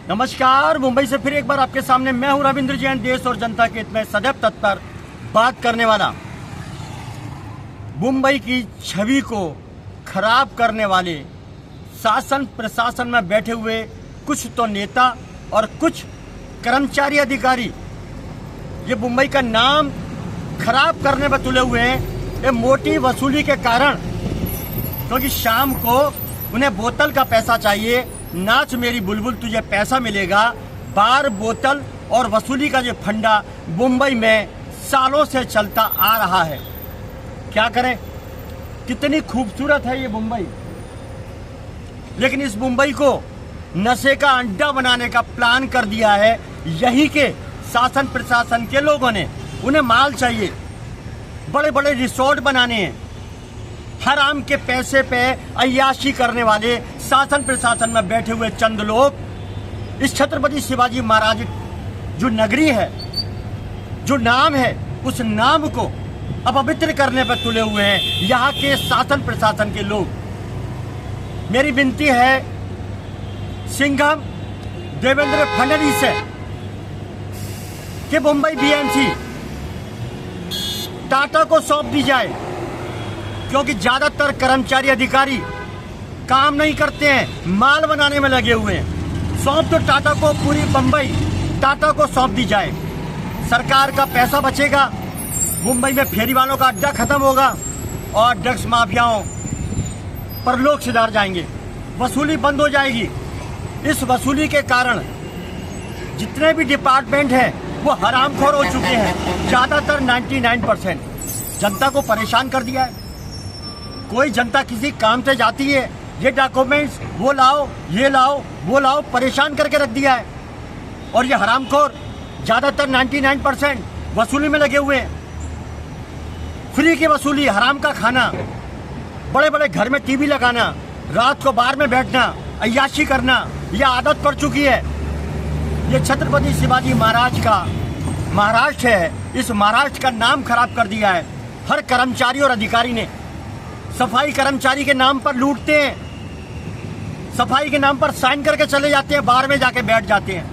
नमस्कार। मुंबई से फिर एक बार आपके सामने मैं हूं रविंद्र जैन, देश और जनता के हित में सदैव तत्पर बात करने वाला। मुंबई की छवि को खराब करने वाले शासन प्रशासन में बैठे हुए कुछ तो नेता और कुछ कर्मचारी अधिकारी ये मुंबई का नाम खराब करने में तुले हुए हैं। ये मोटी वसूली के कारण, क्योंकि शाम को उन्हें बोतल का पैसा चाहिए। नाच मेरी बुलबुल तुझे पैसा मिलेगा। बार बोतल और वसूली का जो फंडा मुंबई में सालों से चलता आ रहा है। क्या करें, कितनी खूबसूरत है ये मुंबई, लेकिन इस मुंबई को नशे का अड्डा बनाने का प्लान कर दिया है यही के शासन प्रशासन के लोगों ने। उन्हें माल चाहिए, बड़े बड़े रिसोर्ट बनाने हैं। हराम के पैसे पे अय्याशी करने वाले शासन प्रशासन में बैठे हुए चंद लोग इस छत्रपति शिवाजी महाराज जो नगरी है, जो नाम है, उस नाम को अपवित्र करने पर तुले हुए हैं यहाँ के शासन प्रशासन के लोग। मेरी विनती है सिंघम देवेंद्र फडणवीस से कि मुंबई बीएमसी टाटा को सौंप दी जाए, क्योंकि ज्यादातर कर्मचारी अधिकारी काम नहीं करते हैं, माल बनाने में लगे हुए हैं। सौंप तो टाटा को, पूरी मुंबई टाटा को सौंप दी जाए। सरकार का पैसा बचेगा, मुंबई में फेरी वालों का अड्डा खत्म होगा और ड्रग्स माफियाओं पर लोग सुधार जाएंगे। वसूली बंद हो जाएगी। इस वसूली के कारण जितने भी डिपार्टमेंट हैं वो हरामखोर हो चुके हैं। ज्यादातर 99% जनता को परेशान कर दिया है। कोई जनता किसी काम से जाती है, ये डॉक्यूमेंट्स वो लाओ, ये लाओ, वो लाओ, परेशान करके रख दिया है। और ये हरामखोर ज्यादातर 99% वसूली में लगे हुए हैं। फ्री की वसूली, हराम का खाना, बड़े बड़े घर में टीवी लगाना, रात को बार में बैठना, अय्याशी करना, यह आदत पड़ चुकी है। ये छत्रपति शिवाजी महाराज का महाराष्ट्र है। इस महाराष्ट्र का नाम खराब कर दिया है हर कर्मचारी और अधिकारी ने। सफाई कर्मचारी के नाम पर लूटते हैं, सफाई के नाम पर साइन करके चले जाते हैं, बार में जाके बैठ जाते हैं।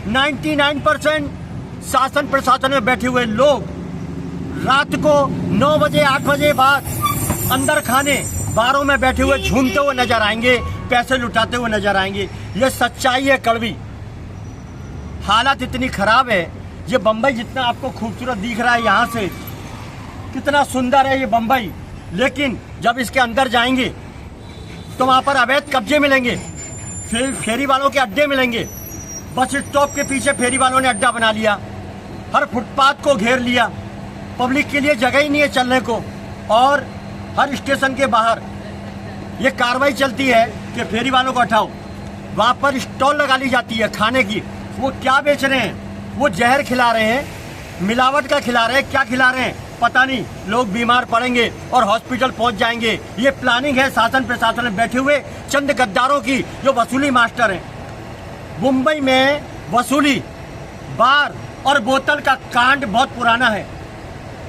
99% शासन प्रशासन में बैठे हुए लोग रात को 9 बजे 8 बजे बाद अंदर खाने बारों में बैठे हुए झूमते हुए नजर आएंगे, पैसे लुटाते हुए नजर आएंगे। ये सच्चाई है कड़वी। हालत इतनी खराब है। ये बम्बई जितना आपको खूबसूरत दिख रहा है यहाँ से, कितना सुंदर है ये बम्बई, लेकिन जब इसके अंदर जाएंगे तो वहाँ पर अवैध कब्जे मिलेंगे, फेरी वालों के अड्डे मिलेंगे। बस स्टॉप के पीछे फेरी वालों ने अड्डा बना लिया, हर फुटपाथ को घेर लिया, पब्लिक के लिए जगह ही नहीं है चलने को। और हर स्टेशन के बाहर ये कार्रवाई चलती है कि फेरी वालों को हटाओ। वहाँ पर स्टॉल लगा ली जाती है खाने की। वो क्या बेच रहे हैं? वो जहर खिला रहे हैं, मिलावट का खिला रहे हैं, क्या खिला रहे हैं पता नहीं। लोग बीमार पड़ेंगे और हॉस्पिटल पहुंच जाएंगे। ये प्लानिंग है शासन प्रशासन में बैठे हुए चंद गद्दारों की, जो वसूली मास्टर हैं। मुंबई में वसूली, बार और बोतल का कांड बहुत पुराना है।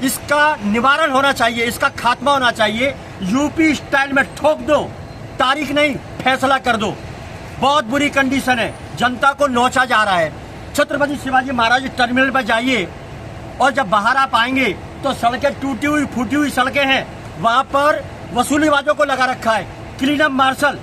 इसका निवारण होना चाहिए, इसका खात्मा होना चाहिए। यूपी स्टाइल में ठोक दो, तारीख नहीं फैसला कर दो। बहुत बुरी कंडीशन है, जनता को नोचा जा रहा है। छत्रपति शिवाजी महाराज टर्मिनल पर जाइए और जब बाहर आप आएंगे तो सड़कें टूटी हुई फूटी हुई सड़कें हैं। वहां पर वसूलीबाजों को लगा रखा है, क्लीन अप मार्शल,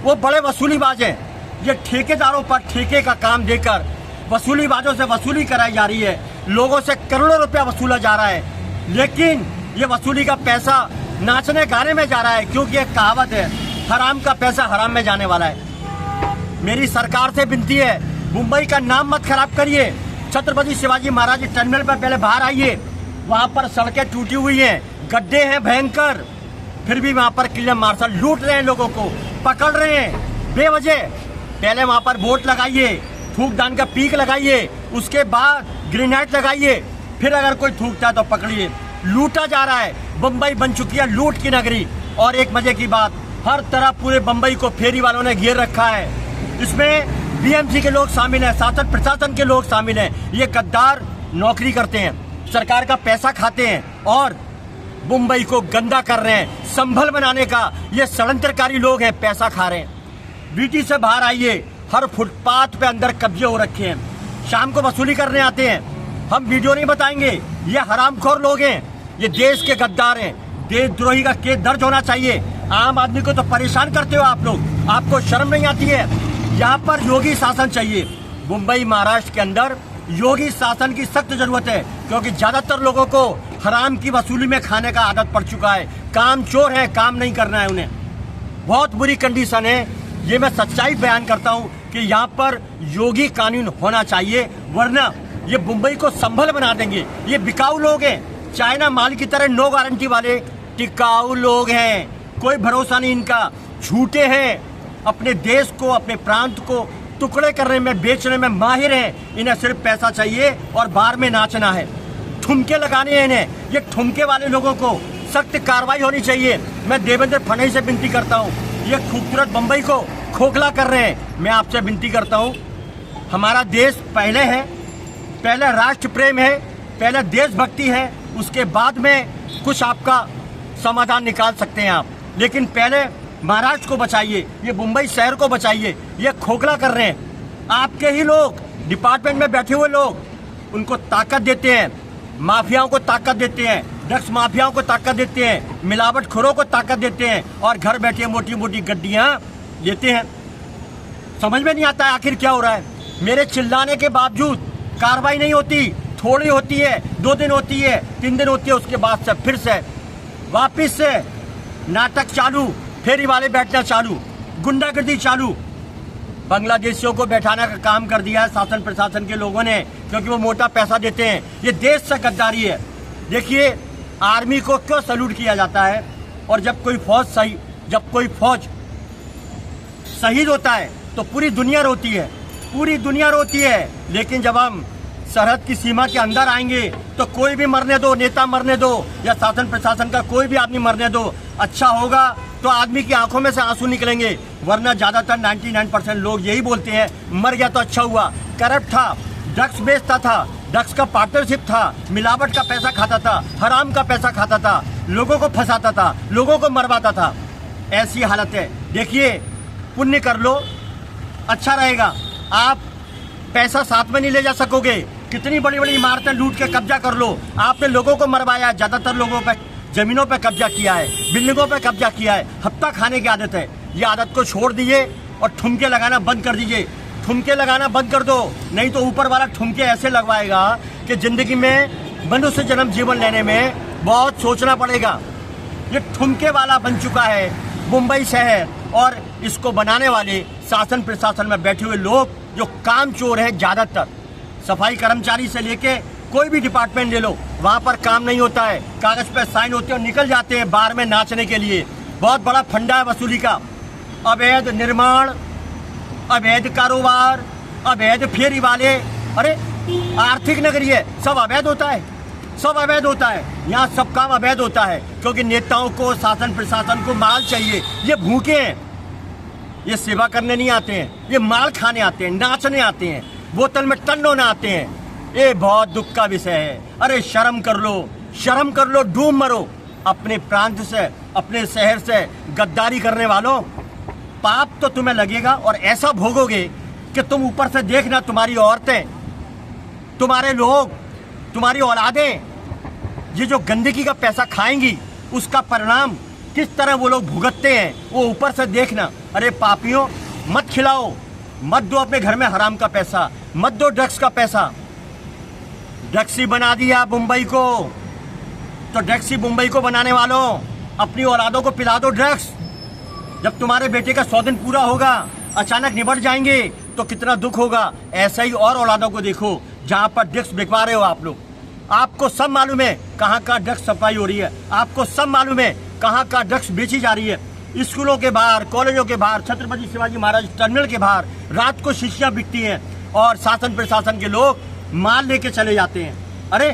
वो बड़े वसूलीबाज हैं। ये ठेकेदारों पर ठेके का काम देकर वसूलीबाजों से वसूली कराई जा रही है। लोगों से करोड़ों रुपया वसूला जा रहा है, लेकिन ये वसूली का पैसा नाचने गाने में जा रहा है, क्योंकि एक कहावत है, हराम का पैसा हराम में जाने वाला है। मेरी सरकार से विनती है, मुंबई का नाम मत खराब करिए। छत्रपति शिवाजी महाराज टर्मिनल पर पहले बाहर आइए, वहां पर सड़कें टूटी हुई हैं, गड्ढे हैं भयंकर, फिर भी वहां पर क्लीन मार्शल लूट रहे हैं, लोगों को पकड़ रहे हैं बेवजह। पहले वहां पर बोट लगाइए, थूकदान का पीक लगाइए, उसके बाद ग्रेनेड लगाइए, फिर अगर कोई थूकता है तो पकड़िए। लूटा जा रहा है, मुंबई बन चुकी है लूट की नगरी। और एक मजे की बात, हर तरफ पूरे मुंबई को फेरी वालों ने घेर रखा है। इसमें बीएमसी के लोग शामिल हैं, शासन प्रशासन के लोग शामिल हैं। ये गद्दार नौकरी करते हैं, सरकार का पैसा खाते हैं और मुंबई को गंदा कर रहे हैं। संभल बनाने का ये षड्यंत्रकारी लोग हैं, पैसा खा रहे हैं। बीटी से बाहर आइए हर फुटपाथ पे अंदर कब्जे हो रखे हैं, शाम को वसूली करने आते हैं। हम वीडियो नहीं बताएंगे, ये हरामखोर लोग हैं, ये देश के गद्दार हैं। देशद्रोही का केस दर्ज होना चाहिए। आम आदमी को तो परेशान करते हो आप लोग, आपको शर्म नहीं आती है? यहाँ पर योगी शासन चाहिए। मुंबई महाराष्ट्र के अंदर योगी शासन की सख्त जरूरत है, क्योंकि ज्यादातर लोगों को हराम की वसूली में खाने का आदत पड़ चुका है। काम चोर है, काम नहीं करना है उन्हें। बहुत बुरी कंडीशन है। ये मैं सच्चाई बयान करता हूँ कि यहाँ पर योगी कानून होना चाहिए, वरना ये मुंबई को संभल बना देंगे। ये बिकाऊ लोग हैं, चाइना माल की तरह नो गारंटी वाले टिकाऊ लोग हैं। कोई भरोसा नहीं इनका, झूठे हैं, अपने देश को अपने प्रांत को टुकड़े करने में बेचने में माहिर हैं। इन्हें सिर्फ पैसा चाहिए और बाहर में नाचना है, ठुमके लगाने हैं इन्हें। ये ठुमके वाले लोगों को सख्त कार्रवाई होनी चाहिए। मैं देवेंद्र फडणवीस से विनती करता हूँ, ये खूबसूरत मुंबई को खोखला कर रहे हैं। मैं आपसे विनती करता हूँ, हमारा देश पहले है, पहले राष्ट्र प्रेम है, पहले देशभक्ति है, उसके बाद में कुछ आपका समाधान निकाल सकते हैं आप। लेकिन पहले महाराष्ट्र को बचाइए, ये मुंबई शहर को बचाइए। ये खोखला कर रहे हैं आपके ही लोग, डिपार्टमेंट में बैठे हुए लोग, उनको ताकत देते हैं, माफियाओं को ताकत देते हैं, ड्रग्स माफियाओं को ताकत देते हैं, मिलावटखोरों को ताकत देते हैं, और घर बैठे मोटी मोटी गड्डियां लेते हैं। समझ में नहीं आता है आखिर क्या हो रहा है। मेरे चिल्लाने के बावजूद कार्रवाई नहीं होती, थोड़ी होती है, 2 दिन होती है, 3 दिन होती है, उसके बाद से फिर से वापिस से नाटक चालू, फेरी वाले बैठना चालू, गुंडागर्दी चालू। बांग्लादेशियों को बैठाने का काम कर दिया है शासन प्रशासन के लोगों ने, क्योंकि वो मोटा पैसा देते हैं। ये देश से गद्दारी है। देखिए, आर्मी को क्यों सैल्यूट किया जाता है, और जब कोई फौज शहीद होता है तो पूरी दुनिया रोती है, पूरी दुनिया रोती है। लेकिन जब हम सरहद की सीमा के अंदर आएंगे तो कोई भी मरने दो, नेता मरने दो, या शासन प्रशासन का कोई भी आदमी मरने दो, अच्छा होगा तो आदमी की आंखों में से आंसू निकलेंगे। वरना ज्यादातर 99% लोग यही बोलते हैं, मर गया तो अच्छा हुआ। करप्ट था, ड्रग्स बेचता था, ड्रग्स का पार्टनरशिप था, मिलावट का पैसा खाता था, हराम का पैसा खाता था, लोगों को फंसाता था, लोगों को मरवाता था। ऐसी हालत है। देखिए, पुण्य कर लो, अच्छा रहेगा। आप पैसा साथ में नहीं ले जा सकोगे। कितनी बड़ी बड़ी इमारतें लूट के कब्जा कर लो। आपने लोगों को मरवाया, ज्यादातर लोगों पे जमीनों पे कब्जा किया है, बिल्डिंगों पे कब्जा किया है। हफ्ता खाने की आदत है। ये आदत को छोड़ दीजिए और ठुमके लगाना बंद कर दीजिए। ठुमके लगाना बंद कर दो, नहीं तो ऊपर वाला ठुमके ऐसे लगवाएगा कि जिंदगी में मनुष्य जन्म जीवन लेने में बहुत सोचना पड़ेगा। ये ठुमके वाला बन चुका है मुंबई शहर, और इसको बनाने वाले शासन प्रशासन में बैठे हुए लोग जो काम चोर है। ज्यादातर सफाई कर्मचारी से लेके कोई भी डिपार्टमेंट ले लो, वहां पर काम नहीं होता है, कागज पे साइन होते हैं और निकल जाते हैं बाहर में नाचने के लिए। बहुत बड़ा फंडा है वसूली का। अवैध निर्माण, अवैध कारोबार, अवैध फेरी वाले, अरे आर्थिक नगरी है, सब अवैध होता है, सब अवैध होता है। यहाँ सब काम अवैध होता है, क्योंकि नेताओं को, शासन प्रशासन को माल चाहिए। ये भूखे हैं, ये सेवा करने नहीं आते हैं, ये माल खाने आते हैं, नाचने आते हैं, बोतल में टन्नों न आते हैं। ये बहुत दुख का विषय है। अरे शर्म कर लो, शर्म कर लो, डूब मरो। अपने प्रांत से, अपने शहर से गद्दारी करने वालों, पाप तो तुम्हें लगेगा, और ऐसा भोगोगे कि तुम ऊपर से देखना, तुम्हारी औरतें, तुम्हारे लोग, तुम्हारी औलादें, ये जो गंदगी का पैसा खाएंगी, उसका परिणाम किस तरह वो लोग भुगतते हैं, वो ऊपर से देखना। अरे पापियों, मत खिलाओ, मत दो अपने घर में हराम का पैसा, मत दो ड्रग्स का पैसा। ड्रग्सी बना दिया मुंबई को, तो ड्रग्सी मुंबई को बनाने वालों, अपनी औलादों को पिला दो ड्रग्स। जब तुम्हारे बेटे का 100 दिन पूरा होगा, अचानक निबट जाएंगे तो कितना दुख होगा। ऐसा ही और औलादों को देखो जहां पर ड्रग्स बिकवा रहे हो आप लोग। आपको सब मालूम है कहाँ का ड्रग्स सप्लाई हो रही है, आपको सब मालूम है कहाँ का ड्रग्स बेची जा रही है। स्कूलों के बाहर, कॉलेजों के बाहर, छत्रपति शिवाजी महाराज टर्मिनल के बाहर रात को शीशियां बिकती हैं, और शासन प्रशासन के लोग माल लेके चले जाते हैं। अरे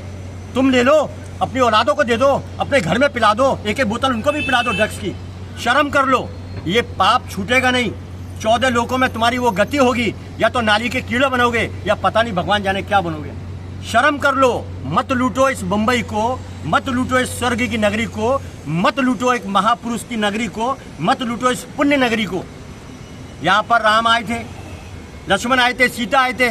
तुम ले लो, अपनी औलादों को दे दो, अपने घर में पिला दो, एक एक बोतल उनको भी पिला दो ड्रग्स की। शर्म कर लो, ये पाप छूटेगा नहीं। 14 लोगों में तुम्हारी वो गति होगी, या तो नाली के कीड़े बनोगे, या पता नहीं भगवान जाने क्या बनोगे। शर्म कर लो, मत लूटो इस मुंबई को, मत लूटो इस स्वर्ग की नगरी को, मत लूटो एक महापुरुष की नगरी को, मत लूटो इस पुण्य नगरी को। यहाँ पर राम आए थे, लक्ष्मण आए थे, सीता आए थे।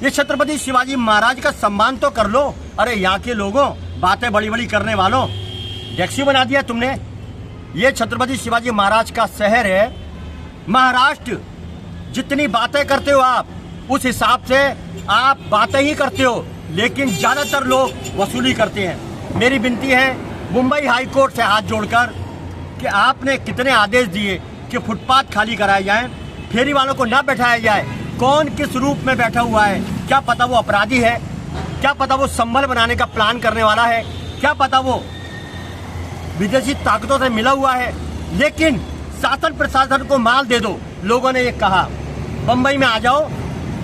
ये छत्रपति शिवाजी महाराज का सम्मान तो कर लो। अरे यहाँ के लोगों, बातें बड़ी बड़ी करने वालों, टैक्सी बना दिया तुमने। ये छत्रपति शिवाजी महाराज का शहर है महाराष्ट्र। जितनी बातें करते हो आप, उस हिसाब से आप बातें ही करते हो, लेकिन ज्यादातर लोग वसूली करते हैं। मेरी विनती है मुंबई हाई कोर्ट से हाथ जोड़कर कि आपने कितने आदेश दिए कि फुटपाथ खाली कराए जाएं, फेरी वालों को ना बैठाया जाए। कौन किस रूप में बैठा हुआ है, क्या पता वो अपराधी है, क्या पता वो संभल बनाने का प्लान करने वाला है, क्या पता वो विदेशी ताकतों से मिला हुआ है। लेकिन शासन प्रशासन को माल दे दो। लोगों ने ये कहा बम्बई में आ जाओ,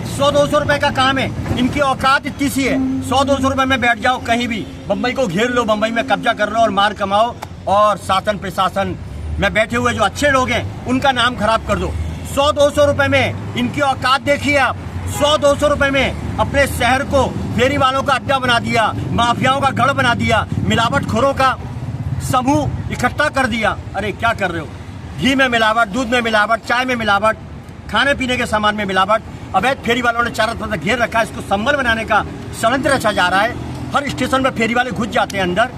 100-200 रुपए का काम है, इनकी औकात इतनी सी है, 100-200 रुपए में बैठ जाओ कहीं भी, बम्बई को घेर लो, बम्बई में कब्जा कर लो और मार कमाओ, और शासन प्रशासन में बैठे हुए जो अच्छे लोग हैं उनका नाम खराब कर दो। 100-200 रुपए में इनकी औकात देखिए आप। 100-200 रुपए में अपने शहर को फेरी वालों का अड्डा बना दिया, माफियाओं का गढ़ बना दिया, मिलावटखोरों का समूह इकट्ठा कर दिया। अरे क्या कर रहे हो? घी में मिलावट, दूध में मिलावट, चाय में मिलावट, खाने पीने के सामान में मिलावट। अवैध फेरी वालों ने चारों तरफ से घेर रखा है। इसको संभल बनाने का षड्यंत्र रचा जा रहा है। हर स्टेशन में फेरी वाले घुस जाते हैं अंदर,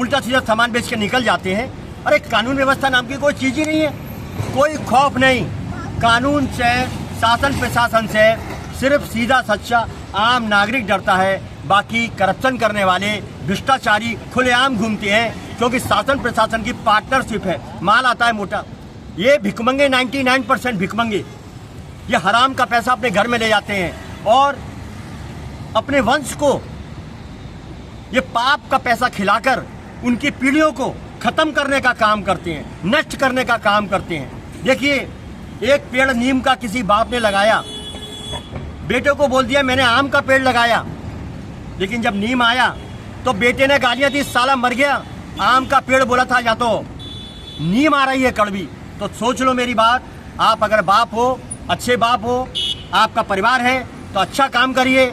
उल्टा सीधा सामान बेच के निकल जाते हैं। अरे कानून व्यवस्था नाम की कोई चीज ही नहीं है, कोई खौफ नहीं। कानून से, शासन प्रशासन से सिर्फ सीधा सच्चा आम नागरिक डरता है। बाकी करप्शन करने वाले भ्रष्टाचारी खुलेआम घूमते हैं, क्योंकि शासन प्रशासन की पार्टनरशिप है, माल आता है मोटा। ये भिखमंगे 99% भिखमंगे, ये हराम का पैसा अपने घर में ले जाते हैं और अपने वंश को ये पाप का पैसा खिलाकर उनकी पीढ़ियों को खत्म करने का काम करते हैं, नष्ट करने का काम करते हैं। देखिए, एक पेड़ नीम का किसी बाप ने लगाया, बेटे को बोल दिया मैंने आम का पेड़ लगाया, लेकिन जब नीम आया तो बेटे ने गालियां दी, साला मर गया, आम का पेड़ बोला था, या तो नीम आ रही है कड़वी। तो सोच लो मेरी बात, आप अगर बाप हो, अच्छे बाप हो, आपका परिवार है तो अच्छा काम करिए।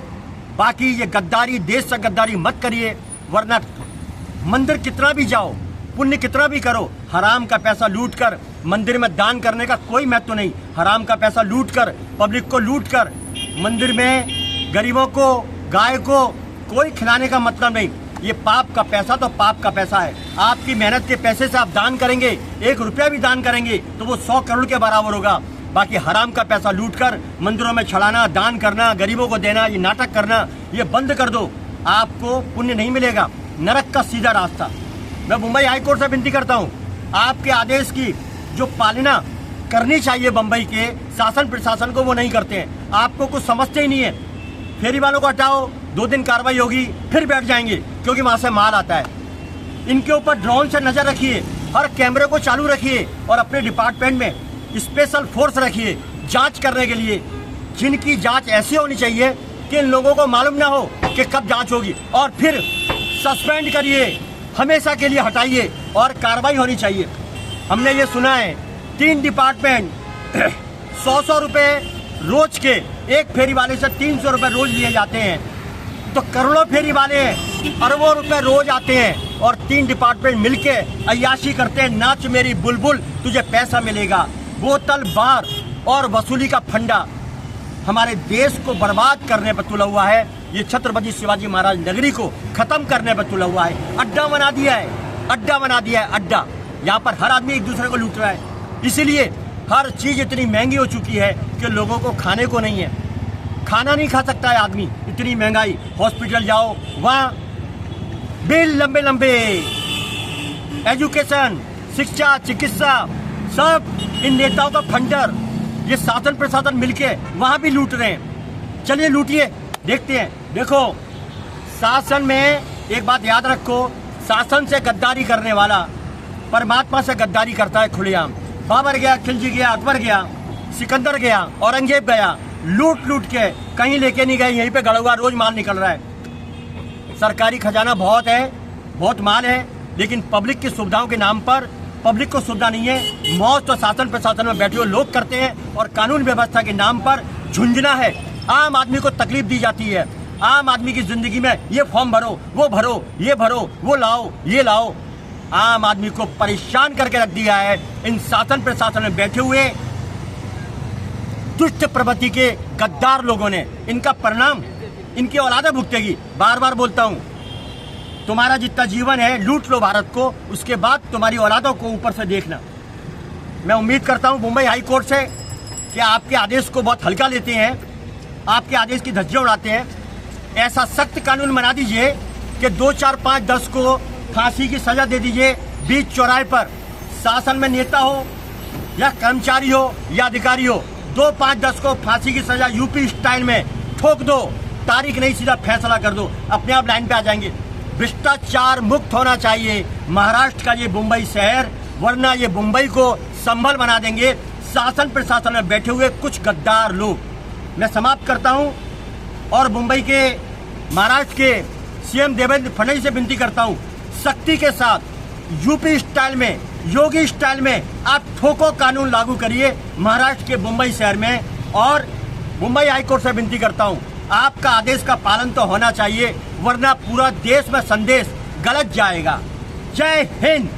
बाकी ये गद्दारी, देश से गद्दारी मत करिए, वरना मंदिर कितना भी जाओ, पुण्य कितना भी करो, हराम का पैसा लूट कर मंदिर में दान करने का कोई महत्व नहीं। हराम का पैसा लूट कर, पब्लिक को लूट कर मंदिर में गरीबों को, गाय को कोई खिलाने का मतलब नहीं। ये पाप का पैसा तो पाप का पैसा है। आपकी मेहनत के पैसे से आप दान करेंगे, 1 रुपया भी दान करेंगे तो वो 100 करोड़ के बराबर होगा। बाकी हराम का पैसा लूटकर मंदिरों में छड़ाना, दान करना, गरीबों को देना, ये नाटक करना, ये बंद कर दो। आपको पुण्य नहीं मिलेगा, नरक का सीधा रास्ता। मैं मुंबई हाईकोर्ट से विनती करता हूँ, आपके आदेश की जो पालना करनी चाहिए बम्बई के शासन प्रशासन को, वो नहीं करते हैं। आपको कुछ समझते ही नहीं है। फेरी वालों को हटाओ, 2 दिन कार्रवाई होगी, फिर बैठ जाएंगे, क्योंकि वहां से माल आता है। इनके ऊपर ड्रोन से नजर रखिए, हर कैमरे को चालू रखिए और अपने डिपार्टमेंट में स्पेशल फोर्स रखिए जांच करने के लिए, जिनकी जांच ऐसी होनी चाहिए कि इन लोगों को मालूम ना हो कि कब जांच होगी, और फिर सस्पेंड करिए, हमेशा के लिए हटाइए और कार्रवाई होनी चाहिए। हमने ये सुना है 3 डिपार्टमेंट 100 रुपए रोज के, एक फेरी वाले से 300 रुपए रोज लिए जाते हैं, तो करोड़ों फेरी वाले हैं, अरबों रुपए रोज आते हैं और 3 डिपार्टमेंट मिलके अय्याशी करते हैं। नाच मेरी बुलबुल, तुझे पैसा मिलेगा। बोतल बार और वसूली का फंडा हमारे देश को बर्बाद करने पर तुला हुआ है। ये छत्रपति शिवाजी महाराज नगरी को खत्म करने पर तुला हुआ है। अड्डा बना दिया है, अड्डा बना दिया है, अड्डा। यहाँ पर हर आदमी एक दूसरे को लूट रहा है। इसीलिए हर चीज इतनी महंगी हो चुकी है कि लोगों को खाने को नहीं है, खाना नहीं खा सकता है आदमी, इतनी महंगाई। हॉस्पिटल जाओ, वहाँ बिल लंबे लंबे, एजुकेशन, शिक्षा, चिकित्सा, सब इन नेताओं का फंडर, ये शासन प्रशासन मिलके वहां भी लूट रहे हैं। चलिए लूटिए, देखते हैं। देखो, शासन में एक बात याद रखो, शासन से गद्दारी करने वाला परमात्मा से गद्दारी करता है खुलेआम। बाबर गया, खिलजी गया, अकबर गया, सिकंदर गया, औरंगजेब गया, लूट लूट के कहीं लेके नहीं गए, यहीं पे गड़ा हुआ रोज माल निकल रहा है। सरकारी खजाना बहुत है, बहुत माल है, लेकिन पब्लिक की सुविधाओं के नाम पर पब्लिक को सुविधा नहीं है। मौज तो शासन प्रशासन में बैठे हुए लोग करते हैं और कानून व्यवस्था के नाम पर झुंझुना है। आम आदमी को तकलीफ दी जाती है। आम आदमी की जिंदगी में ये फॉर्म भरो, वो भरो, ये भरो, वो लाओ, ये लाओ। आम आदमी को परेशान करके रख दिया है इन शासन प्रशासन में बैठे हुए दुष्ट प्रवृत्ति के गद्दार लोगों ने, इनका परिणाम इनकी औलादें भुगतेगी। बार बार बोलता हूं, तुम्हारा जितना जीवन है लूट लो भारत को, उसके बाद तुम्हारी औलादों को ऊपर से देखना। मैं उम्मीद करता हूं मुंबई हाई कोर्ट से कि आपके आदेश को बहुत हल्का लेते हैं, आपके आदेश की धज्जियां उड़ाते हैं। ऐसा सख्त कानून बना दीजिए कि 2, 4, 5, 10 को फांसी की सजा दे दीजिए। बीच चौराहे पर शासन में नेता हो या कर्मचारी हो या अधिकारी हो, 2, 5, 10 को फांसी की सजा यूपी स्टाइल में ठोक दो। तारीख नहीं, सीधा फैसला कर दो, अपने आप लाइन पे आ जाएंगे। भ्रष्टाचार मुक्त होना चाहिए महाराष्ट्र का ये मुंबई शहर, वरना ये मुंबई को संभल बना देंगे शासन प्रशासन में बैठे हुए कुछ गद्दार लोग। मैं समाप्त करता हूं और मुंबई के महाराष्ट्र के सीएम देवेंद्र फडणवीस से विनती करता हूं, सख्ती के साथ यूपी स्टाइल में, योगी स्टाइल में आप ठोको कानून लागू करिए महाराष्ट्र के मुंबई शहर में। और मुंबई हाईकोर्ट से विनती करता हूं, आपका आदेश का पालन तो होना चाहिए, वरना पूरा देश में संदेश गलत जाएगा। जय हिंद।